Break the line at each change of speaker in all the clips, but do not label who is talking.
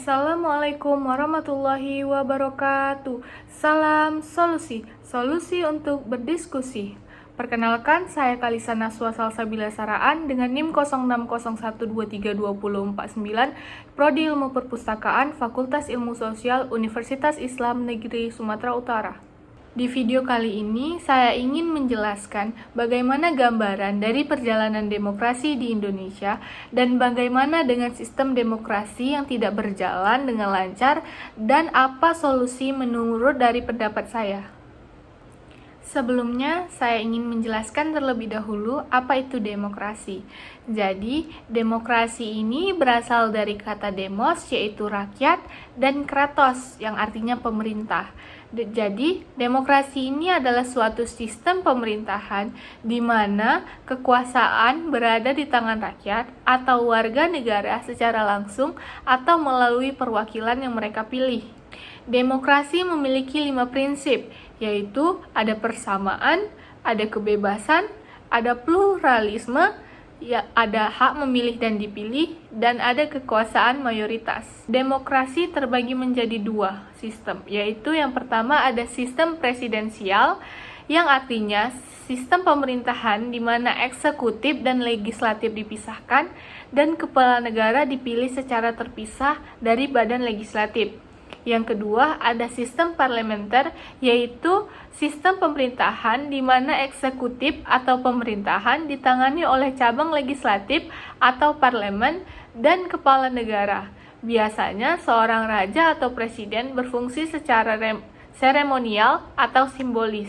Assalamualaikum warahmatullahi wabarakatuh. Salam solusi, solusi untuk berdiskusi. Perkenalkan, saya Kalisa Naswa Salsabila Saraan dengan NIM 0601232049, Prodi Ilmu Perpustakaan, Fakultas Ilmu Sosial, Universitas Islam Negeri Sumatera Utara. Di video kali ini, saya ingin menjelaskan bagaimana gambaran dari perjalanan demokrasi di Indonesia dan bagaimana dengan sistem demokrasi yang tidak berjalan dengan lancar dan apa solusi menurut dari pendapat saya. Sebelumnya, saya ingin menjelaskan terlebih dahulu apa itu demokrasi. Jadi, demokrasi ini berasal dari kata demos, yaitu rakyat, dan kratos, yang artinya pemerintah. Jadi, demokrasi ini adalah suatu sistem pemerintahan di mana kekuasaan berada di tangan rakyat atau warga negara secara langsung atau melalui perwakilan yang mereka pilih. Demokrasi memiliki 5 prinsip, yaitu ada persamaan, ada kebebasan, ada pluralisme, ada hak memilih dan dipilih, dan ada kekuasaan mayoritas. Demokrasi terbagi menjadi 2 sistem, yaitu yang pertama ada sistem presidensial, yang artinya sistem pemerintahan di mana eksekutif dan legislatif dipisahkan, dan kepala negara dipilih secara terpisah dari badan legislatif. Yang kedua, ada sistem parlementer, yaitu sistem pemerintahan di mana eksekutif atau pemerintahan ditangani oleh cabang legislatif atau parlemen dan kepala negara. Biasanya seorang raja atau presiden berfungsi secara seremonial atau simbolis.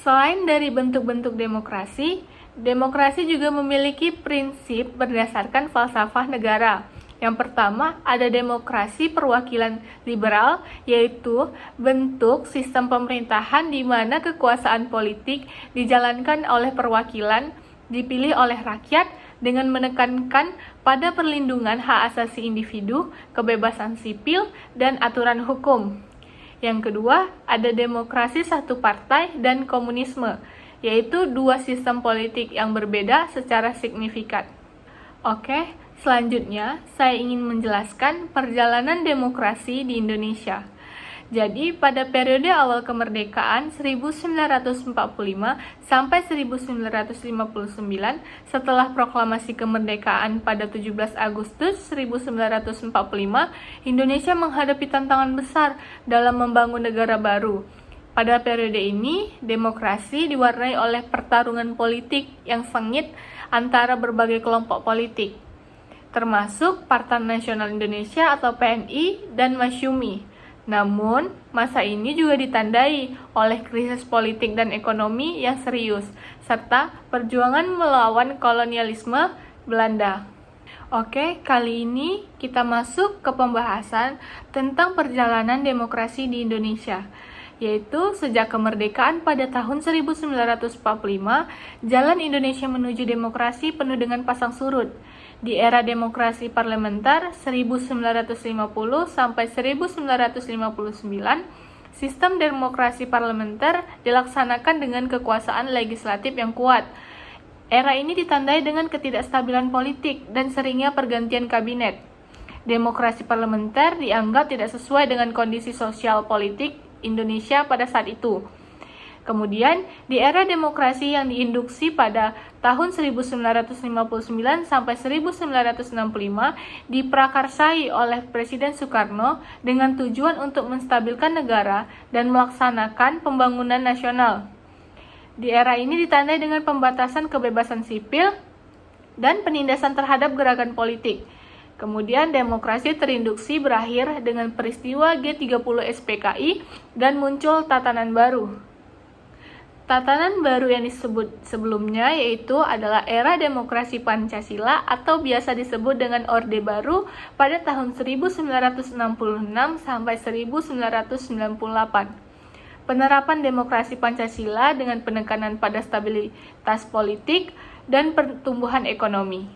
Selain dari bentuk-bentuk demokrasi, demokrasi juga memiliki prinsip berdasarkan falsafah negara. Yang pertama, ada demokrasi perwakilan liberal, yaitu bentuk sistem pemerintahan di mana kekuasaan politik dijalankan oleh perwakilan dipilih oleh rakyat dengan menekankan pada perlindungan hak asasi individu, kebebasan sipil, dan aturan hukum. Yang kedua, ada demokrasi satu partai dan komunisme, yaitu 2 sistem politik yang berbeda secara signifikan. Oke, selanjutnya saya ingin menjelaskan perjalanan demokrasi di Indonesia. Jadi, pada periode awal kemerdekaan 1945 sampai 1959, setelah proklamasi kemerdekaan pada 17 Agustus 1945, Indonesia menghadapi tantangan besar dalam membangun negara baru. Pada periode ini, demokrasi diwarnai oleh pertarungan politik yang sengit antara berbagai kelompok politik, termasuk Partai Nasional Indonesia atau PNI dan Masyumi. Namun, masa ini juga ditandai oleh krisis politik dan ekonomi yang serius, serta perjuangan melawan kolonialisme Belanda. Oke, kali ini kita masuk ke pembahasan tentang perjalanan demokrasi di Indonesia, yaitu sejak kemerdekaan pada tahun 1945, jalan Indonesia menuju demokrasi penuh dengan pasang surut. Di era demokrasi parlementer 1950 sampai 1959, sistem demokrasi parlementer dilaksanakan dengan kekuasaan legislatif yang kuat. Era ini ditandai dengan ketidakstabilan politik dan seringnya pergantian kabinet. Demokrasi parlementer dianggap tidak sesuai dengan kondisi sosial politik Indonesia pada saat itu. Kemudian, di era demokrasi yang diinduksi pada tahun 1959 sampai 1965 diprakarsai oleh Presiden Soekarno dengan tujuan untuk menstabilkan negara dan melaksanakan pembangunan nasional. Di era ini ditandai dengan pembatasan kebebasan sipil dan penindasan terhadap gerakan politik. Kemudian demokrasi terinduksi berakhir dengan peristiwa G30 SPKI dan muncul tatanan baru. Tatanan baru yang disebut sebelumnya yaitu adalah era demokrasi Pancasila atau biasa disebut dengan Orde Baru pada tahun 1966 sampai 1998. Penerapan demokrasi Pancasila dengan penekanan pada stabilitas politik dan pertumbuhan ekonomi.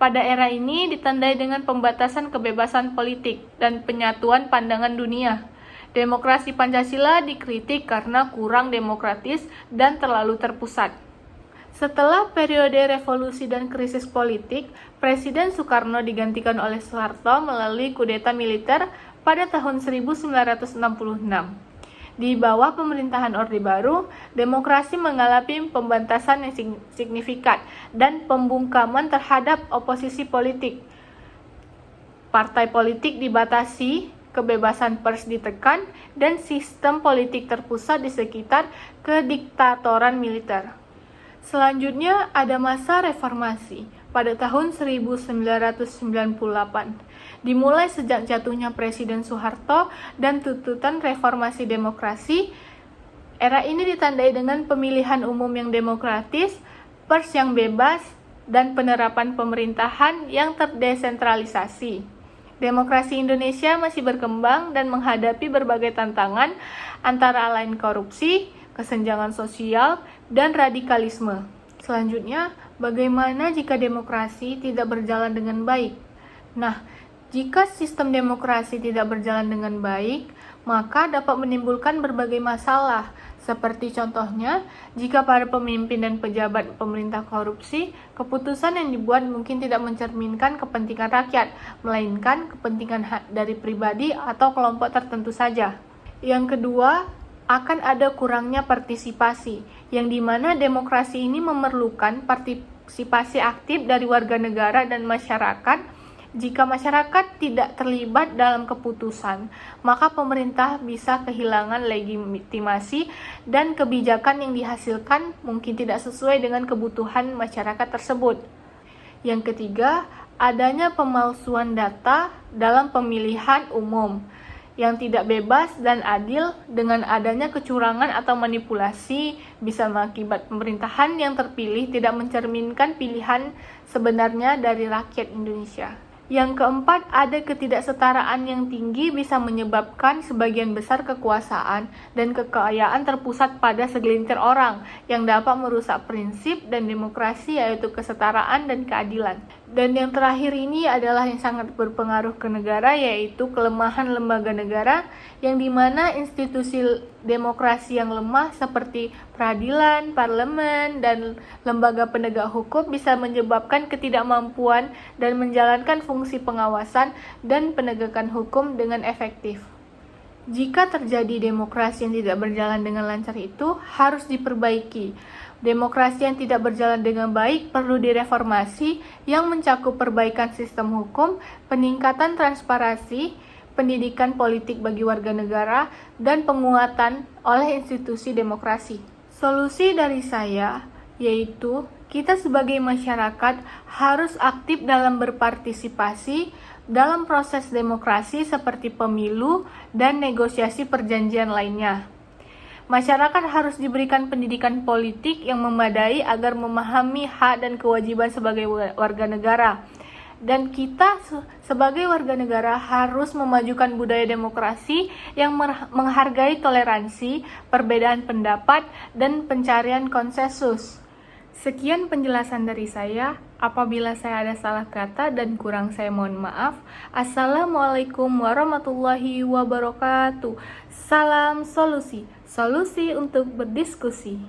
Pada era ini ditandai dengan pembatasan kebebasan politik dan penyatuan pandangan dunia. Demokrasi Pancasila dikritik karena kurang demokratis dan terlalu terpusat. Setelah periode revolusi dan krisis politik, Presiden Soekarno digantikan oleh Soeharto melalui kudeta militer pada tahun 1966. Di bawah pemerintahan Orde Baru, demokrasi mengalami pembatasan yang signifikan dan pembungkaman terhadap oposisi politik. Partai politik dibatasi, kebebasan pers ditekan, dan sistem politik terpusat di sekitar kediktatoran militer. Selanjutnya ada masa reformasi pada tahun 1998. Dimulai sejak jatuhnya Presiden Soeharto dan tuntutan reformasi demokrasi. Era ini ditandai dengan pemilihan umum yang demokratis, pers yang bebas, dan penerapan pemerintahan yang terdesentralisasi. Demokrasi Indonesia masih berkembang dan menghadapi berbagai tantangan, antara lain korupsi, kesenjangan sosial, dan radikalisme. Selanjutnya, bagaimana jika demokrasi tidak berjalan dengan baik? Nah, jika sistem demokrasi tidak berjalan dengan baik, maka dapat menimbulkan berbagai masalah, seperti contohnya, jika para pemimpin dan pejabat pemerintah korupsi, keputusan yang dibuat mungkin tidak mencerminkan kepentingan rakyat, melainkan kepentingan dari pribadi atau kelompok tertentu saja. Yang kedua, akan ada kurangnya partisipasi, yang dimana demokrasi ini memerlukan partisipasi aktif dari warga negara dan masyarakat. Jika masyarakat tidak terlibat dalam keputusan, maka pemerintah bisa kehilangan legitimasi dan kebijakan yang dihasilkan mungkin tidak sesuai dengan kebutuhan masyarakat tersebut. Yang ketiga, adanya pemalsuan data dalam pemilihan umum yang tidak bebas dan adil. Dengan adanya kecurangan atau manipulasi bisa mengakibat pemerintahan yang terpilih tidak mencerminkan pilihan sebenarnya dari rakyat Indonesia. Yang keempat, ada ketidaksetaraan yang tinggi bisa menyebabkan sebagian besar kekuasaan dan kekayaan terpusat pada segelintir orang yang dapat merusak prinsip dan demokrasi, yaitu kesetaraan dan keadilan. Dan yang terakhir ini adalah yang sangat berpengaruh ke negara, yaitu kelemahan lembaga negara, yang dimana institusi demokrasi yang lemah seperti peradilan, parlemen, dan lembaga penegak hukum bisa menyebabkan ketidakmampuan dan menjalankan fungsi pengawasan dan penegakan hukum dengan efektif. Jika terjadi demokrasi yang tidak berjalan dengan lancar, itu harus diperbaiki. Demokrasi yang tidak berjalan dengan baik perlu direformasi, yang mencakup perbaikan sistem hukum, peningkatan transparansi, pendidikan politik bagi warga negara, dan penguatan oleh institusi demokrasi. Solusi dari saya yaitu kita sebagai masyarakat harus aktif dalam berpartisipasi dalam proses demokrasi seperti pemilu dan negosiasi perjanjian lainnya. Masyarakat harus diberikan pendidikan politik yang memadai agar memahami hak dan kewajiban sebagai warga negara. Dan kita sebagai warga negara harus memajukan budaya demokrasi yang menghargai toleransi, perbedaan pendapat, dan pencarian konsensus. Sekian penjelasan dari saya. Apabila saya ada salah kata dan kurang, saya mohon maaf. Assalamualaikum warahmatullahi wabarakatuh. Salam solusi, solusi untuk berdiskusi.